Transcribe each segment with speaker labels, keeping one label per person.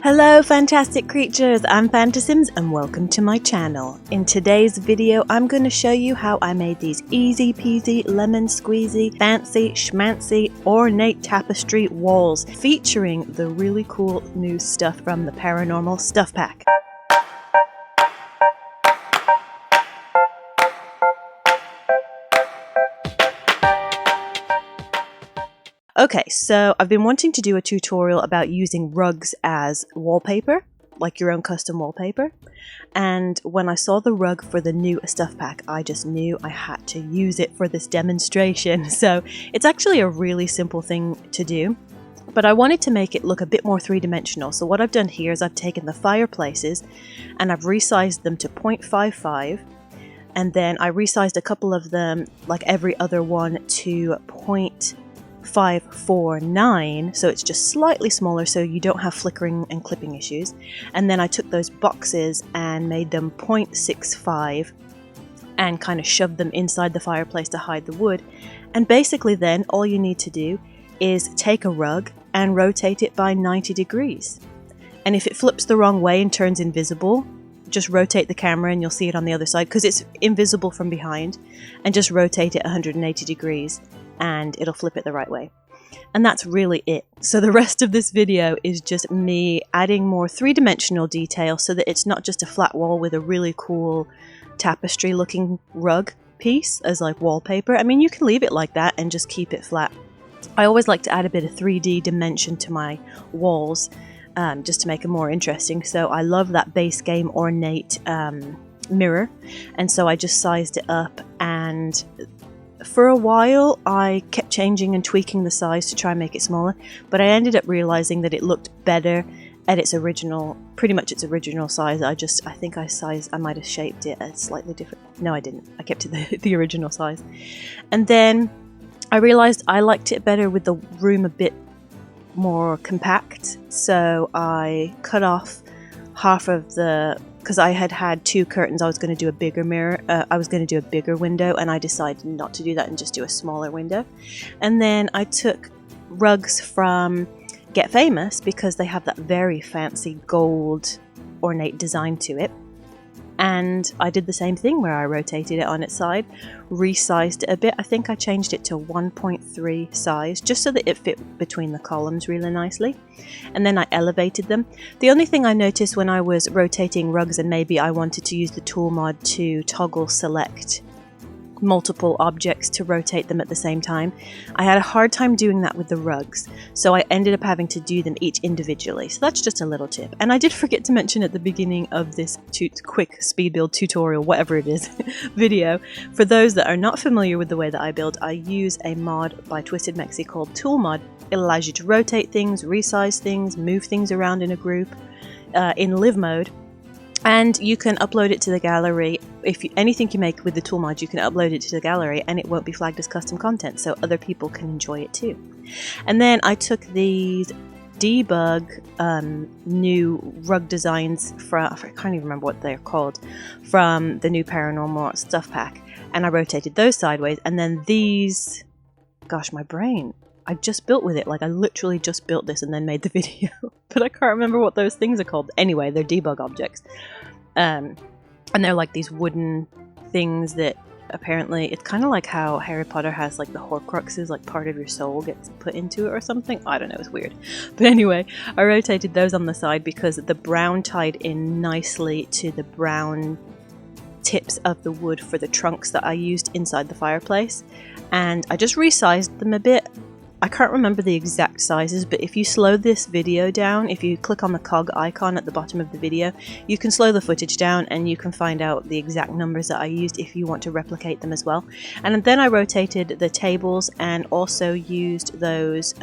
Speaker 1: Hello fantastic creatures, I'm Fantasims and welcome to my channel. In today's video I'm going to show you how I made these easy peasy lemon squeezy fancy schmancy ornate tapestry walls featuring the really cool new stuff from the Paranormal Stuff Pack. Okay, so I've been wanting to do a tutorial about using rugs as wallpaper, like your own custom wallpaper. And when I saw the rug for the new stuff pack, I just knew I had to use it for this demonstration. So it's actually a really simple thing to do, but I wanted to make it look a bit more three-dimensional. So what I've done here is I've taken the fireplaces and I've resized them to 0.55. And then I resized a couple of them, like every other one, to 0.549, so it's just slightly smaller so you don't have flickering and clipping issues. And then I took those boxes and made them 0.65 and kind of shoved them inside the fireplace to hide the wood. And basically then all you need to do is take a rug and rotate it by 90 degrees. And if it flips the wrong way and turns invisible, just rotate the camera and you'll see it on the other side because it's invisible from behind, and just rotate it 180 degrees and it'll flip it the right way. And that's really it. So the rest of this video is just me adding more three-dimensional detail so that it's not just a flat wall with a really cool tapestry looking rug piece as like wallpaper. I mean, you can leave it like that and just keep it flat. I always like to add a bit of 3D dimension to my walls just to make them more interesting. So I love that base game ornate mirror, and so I just sized it up, and for a while I kept changing and tweaking the size to try and make it smaller, but I ended up realizing that it looked better at its original, pretty much its original size. I think I might have shaped it a slightly different. No, I didn't. I kept it the original size. And then I realized I liked it better with the room a bit more compact, so I cut off half of the, because I had two curtains. I was going to do a bigger mirror, I was going to do a bigger window, and I decided not to do that and just do a smaller window. And then I took rugs from Get Famous because they have that very fancy gold ornate design to it. And I did the same thing where I rotated it on its side, resized it a bit. I think I changed it to 1.3 size just so that it fit between the columns really nicely. And then I elevated them. The only thing I noticed when I was rotating rugs, and maybe I wanted to use the tool mod to toggle select multiple objects to rotate them at the same time, I had a hard time doing that with the rugs, so I ended up having to do them each individually. So that's just a little tip. And I did forget to mention at the beginning of this quick speed build tutorial, whatever it is, video, for those that are not familiar with the way that I build, I use a mod by Twisted Mexi called Tool Mod. It allows you to rotate things, resize things, move things around in a group in live mode. And you can upload it to the gallery. If anything you make with the tool mod, you can upload it to the gallery and it won't be flagged as custom content, so other people can enjoy it too. And then I took these debug new rug designs from, I can't even remember what they're called, from the new Paranormal Stuff Pack, and I rotated those sideways. And then these, gosh, my brain, I just built with it. Like, I literally just built this and then made the video. But I can't remember what those things are called. Anyway, they're debug objects. And they're like these wooden things that apparently, it's kind of like how Harry Potter has like the Horcruxes, like part of your soul gets put into it or something. I don't know, it's weird. But anyway, I rotated those on the side because the brown tied in nicely to the brown tips of the wood for the trunks that I used inside the fireplace. And I just resized them a bit. I can't remember the exact sizes, but if you slow this video down, if you click on the cog icon at the bottom of the video, you can slow the footage down and you can find out the exact numbers that I used if you want to replicate them as well. And then I rotated the tables and also used those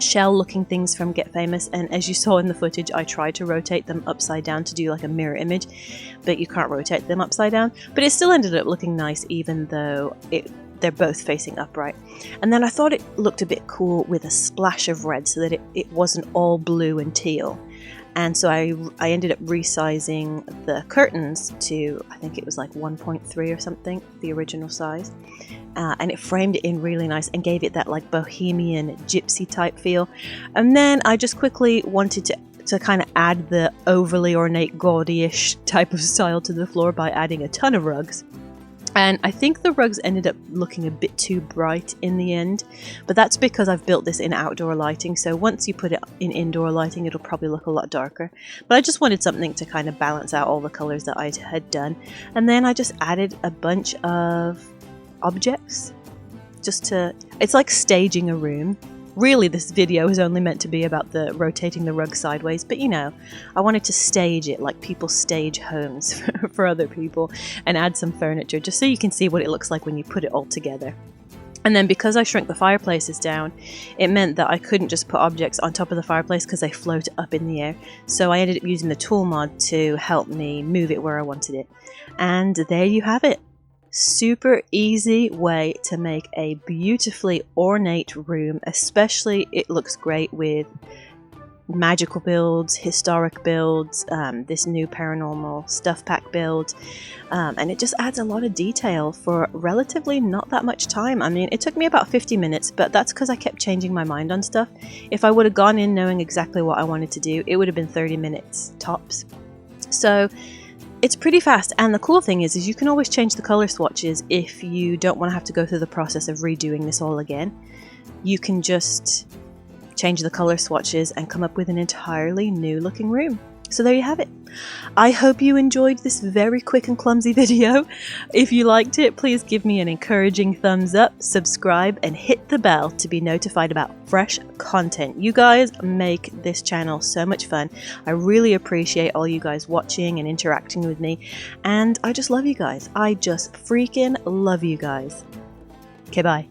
Speaker 1: shell looking things from Get Famous, and as you saw in the footage, I tried to rotate them upside down to do like a mirror image, but you can't rotate them upside down. But it still ended up looking nice even though they're both facing upright. And then I thought it looked a bit cool with a splash of red so that it wasn't all blue and teal. And so I ended up resizing the curtains to, I think it was like 1.3 or something, the original size. And it framed it in really nice and gave it that like bohemian gypsy type feel. And then I just quickly wanted to kind of add the overly ornate, gaudy-ish type of style to the floor by adding a ton of rugs. And I think the rugs ended up looking a bit too bright in the end, but that's because I've built this in outdoor lighting, so once you put it in indoor lighting it'll probably look a lot darker. But I just wanted something to kind of balance out all the colours that I had done. And then I just added a bunch of objects, it's like staging a room. Really, this video is only meant to be about the rotating the rug sideways, but you know, I wanted to stage it like people stage homes for other people, and add some furniture just so you can see what it looks like when you put it all together. And then because I shrunk the fireplaces down, it meant that I couldn't just put objects on top of the fireplace because they float up in the air. So I ended up using the T.O.O.L mod to help me move it where I wanted it. And there you have it. Super easy way to make a beautifully ornate room, especially it looks great with magical builds, historic builds, this new paranormal stuff pack build, and it just adds a lot of detail for relatively not that much time. I mean, it took me about 50 minutes, but that's because I kept changing my mind on stuff. If I would have gone in knowing exactly what I wanted to do, it would have been 30 minutes tops. So it's pretty fast, and the cool thing is you can always change the color swatches if you don't want to have to go through the process of redoing this all again. You can just change the color swatches and come up with an entirely new looking room. So there you have it. I hope you enjoyed this very quick and clumsy video. If you liked it, please give me an encouraging thumbs up, subscribe, and hit the bell to be notified about fresh content. You guys make this channel so much fun. I really appreciate all you guys watching and interacting with me, and I just love you guys. I just freaking love you guys. Okay, bye.